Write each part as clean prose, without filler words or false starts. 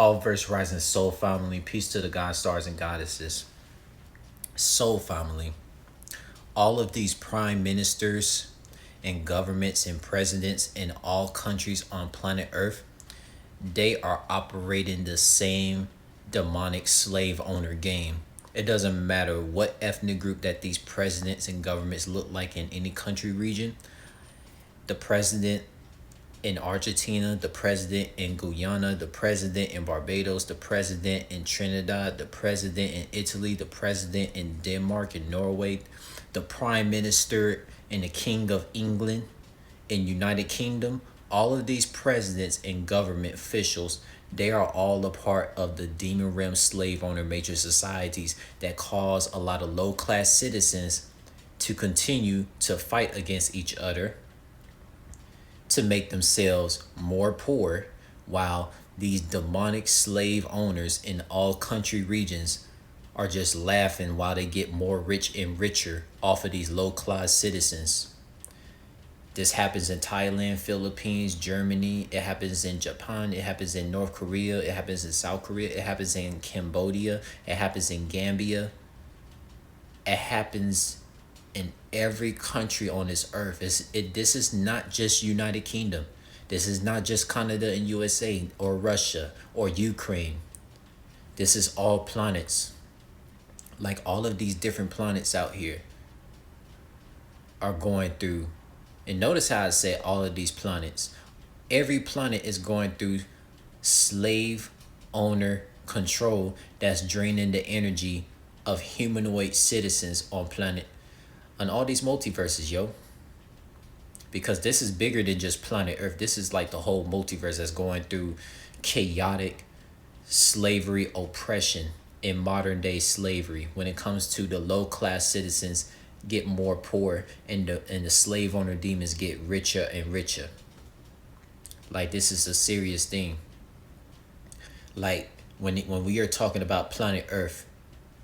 All verse rising soul family. Peace to the God stars and goddesses. Soul family. All of these prime ministers and governments and presidents in all countries on planet Earth, they are operating the same demonic slave owner game. It doesn't matter what ethnic group that these presidents and governments look like in any country region. The president in Argentina, the president in Guyana, the president in Barbados, the president in Trinidad, the president in Italy, the president in Denmark and Norway, the prime minister and the king of England in United Kingdom, all of these presidents and government officials, they are all a part of the demon realm slave owner major societies that cause a lot of low class citizens to continue to fight against each other to make themselves more poor, while these demonic slave owners in all country regions are just laughing while they get more rich and richer off of these low class citizens. This happens in Thailand, Philippines, Germany. It happens in Japan. It happens in North Korea. It happens in South Korea. It happens in Cambodia. It happens in Gambia. It happens in every country on this earth. This is not just United Kingdom. This is not just Canada and USA or Russia or Ukraine. This is all planets. Like all of these different planets out here are going through. And notice how I said all of these planets. Every planet is going through slave owner control that's draining the energy of humanoid citizens on all these multiverses, yo. Because this is bigger than just planet Earth. This is like the whole multiverse that's going through chaotic slavery oppression in modern day slavery. When it comes to the low class citizens get more poor and the slave owner demons get richer and richer. Like this is a serious thing. Like when we are talking about planet Earth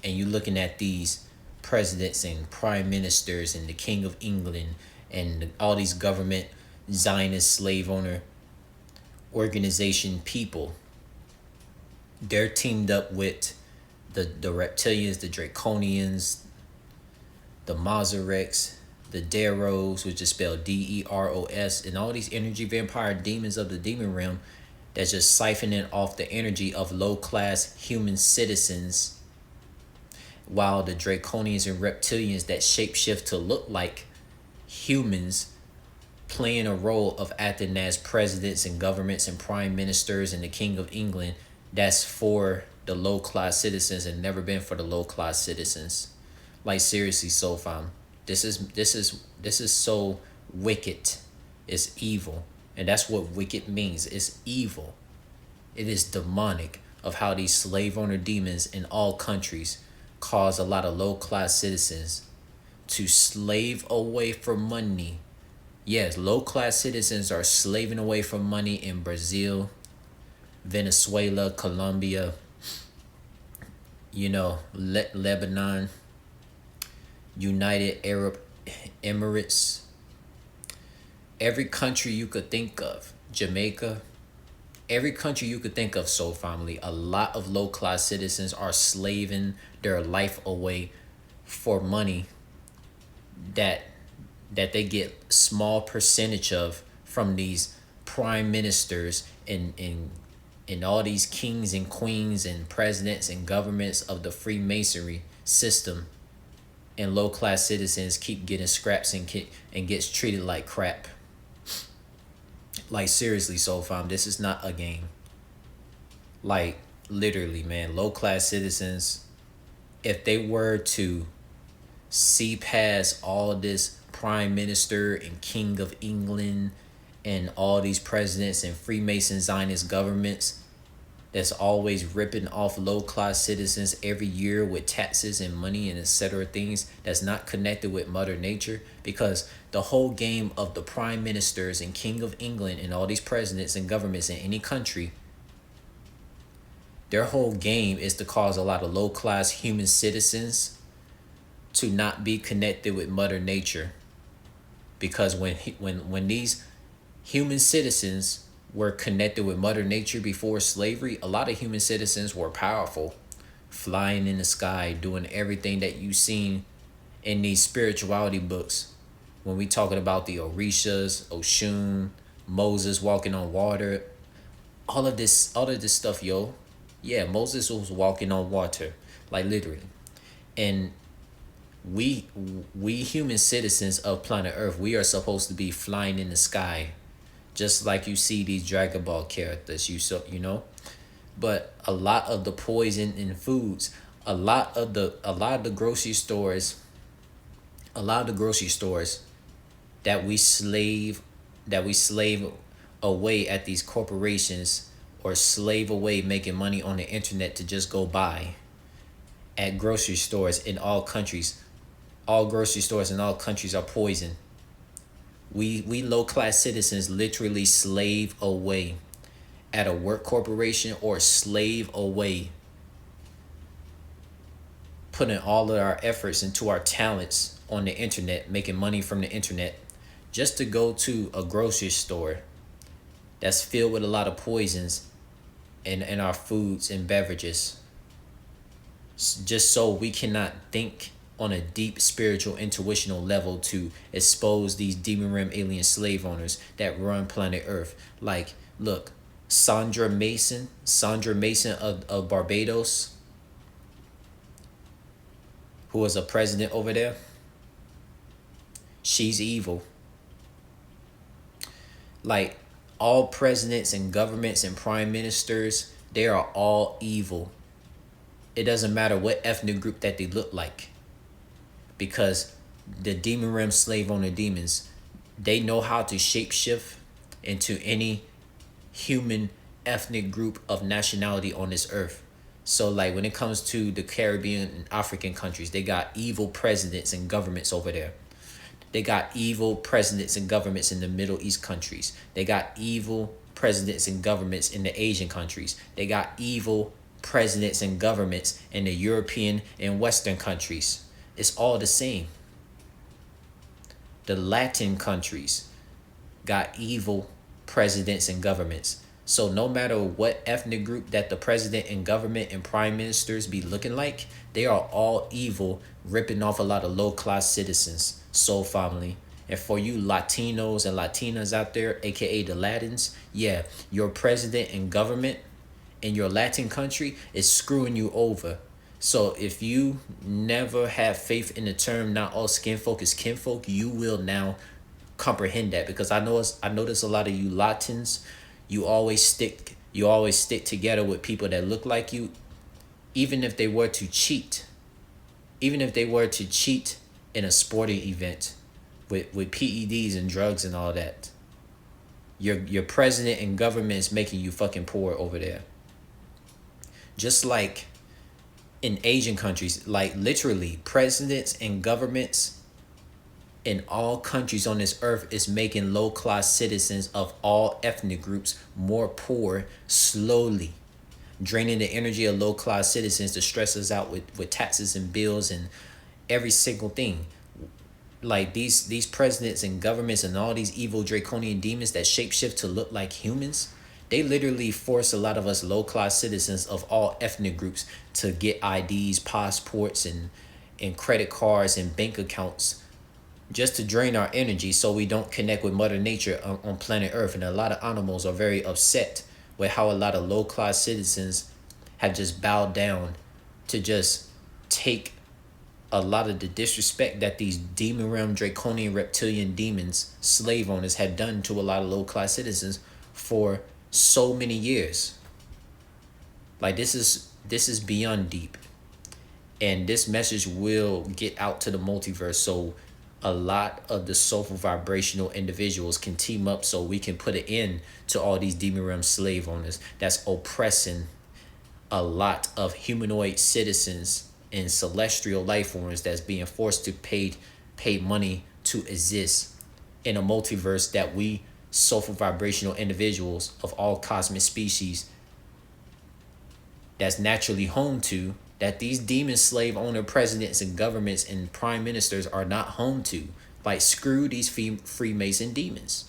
and you looking at these presidents and prime ministers and the king of England and all these government Zionist slave owner organization people, they're teamed up with the reptilians, the draconians, the Mazarex, the Deros, which is spelled Deros, and all these energy vampire demons of the demon realm that's just siphoning off the energy of low-class human citizens, while the draconians and reptilians that shapeshift to look like humans playing a role of acting as presidents and governments and prime ministers and the king of England, that's for the low-class citizens and never been for the low-class citizens. Like seriously, soul fam, this is so wicked. It's evil, and that's what wicked means. It's evil. It is demonic of how these slave owner demons in all countries cause a lot of low class citizens to slave away for money. Yes, low class citizens are slaving away for money in Brazil, Venezuela, Colombia, Lebanon, United Arab Emirates, every country you could think of, Jamaica, every country you could think of, soul family, a lot of low class citizens are slaving their life away for money that they get small percentage of from these prime ministers and all these kings and queens and presidents and governments of the Freemasonry system. And low-class citizens keep getting scraps and gets treated like crap. Like seriously, soul fam, this is not a game. Like literally, man, low-class citizens, if they were to see past all this prime minister and king of England and all these presidents and Freemason Zionist governments that's always ripping off low-class citizens every year with taxes and money and etc. things that's not connected with Mother Nature, because the whole game of the prime ministers and king of England and all these presidents and governments in any country, their whole game is to cause a lot of low-class human citizens to not be connected with Mother Nature. Because when these human citizens were connected with Mother Nature before slavery, a lot of human citizens were powerful, flying in the sky, doing everything that you've seen in these spirituality books. When we talking about the Orishas, Oshun, Moses walking on water, all of this stuff, yo. Yeah, Moses was walking on water, like literally. And we we human citizens of planet Earth, we are supposed to be flying in the sky, just like you see these Dragon Ball characters. You know, but a lot of the poison in foods, a lot of the grocery stores, a lot of the grocery stores that we slave away at these corporations, or slave away making money on the internet to just go buy at grocery stores in all countries. All grocery stores in all countries are poison. We low class citizens literally slave away at a work corporation, or slave away, putting all of our efforts into our talents on the internet, making money from the internet, just to go to a grocery store that's filled with a lot of poisons in our foods and beverages, just so we cannot think on a deep spiritual intuitional level to expose these demon realm alien slave owners that run planet Earth. Like, look, Sandra Mason of Barbados, who was a president over there, she's evil. Like, all presidents and governments and prime ministers, they are all evil. It doesn't matter what ethnic group that they look like, because the demon realm slave owner demons, they know how to shapeshift into any human ethnic group of nationality on this earth. So like when it comes to the Caribbean and African countries, they got evil presidents and governments over there. They got evil presidents and governments in the Middle East countries. They got evil presidents and governments in the Asian countries. They got evil presidents and governments in the European and Western countries. It's all the same. The Latin countries got evil presidents and governments. So no matter what ethnic group that the president and government and prime ministers be looking like, they are all evil, ripping off a lot of low-class citizens, soul family. And for you Latinos and Latinas out there, aka the Latins, yeah, your president and government in your Latin country is screwing you over. So if you never have faith in the term "not all skin folk is kinfolk," you will now comprehend that, because I notice a lot of you Latins, you always stick together with people that look like you, even if they were to cheat. Even if they were to cheat in a sporting event with PEDs and drugs and all that. Your president and government is making you fucking poor over there. Just like in Asian countries, like literally presidents and governments in all countries on this earth is making low-class citizens of all ethnic groups more poor slowly, draining the energy of low-class citizens to stress us out with taxes and bills and every single thing. Like these presidents and governments and all these evil draconian demons that shapeshift to look like humans, they literally force a lot of us low-class citizens of all ethnic groups to get IDs, passports, and credit cards and bank accounts, just to drain our energy so we don't connect with Mother Nature on planet Earth. And a lot of animals are very upset with how a lot of low-class citizens have just bowed down to just take a lot of the disrespect that these demon realm draconian reptilian demons, slave owners, have done to a lot of low-class citizens for so many years. Like this is beyond deep. And this message will get out to the multiverse, so a lot of the soulful vibrational individuals can team up, so we can put an end to all these demon realm slave owners that's oppressing a lot of humanoid citizens and celestial life forms that's being forced to pay money to exist in a multiverse that we soulful vibrational individuals of all cosmic species that's naturally home to, that these demon slave owner presidents and governments and prime ministers are not home to. Like, screw these Freemason demons.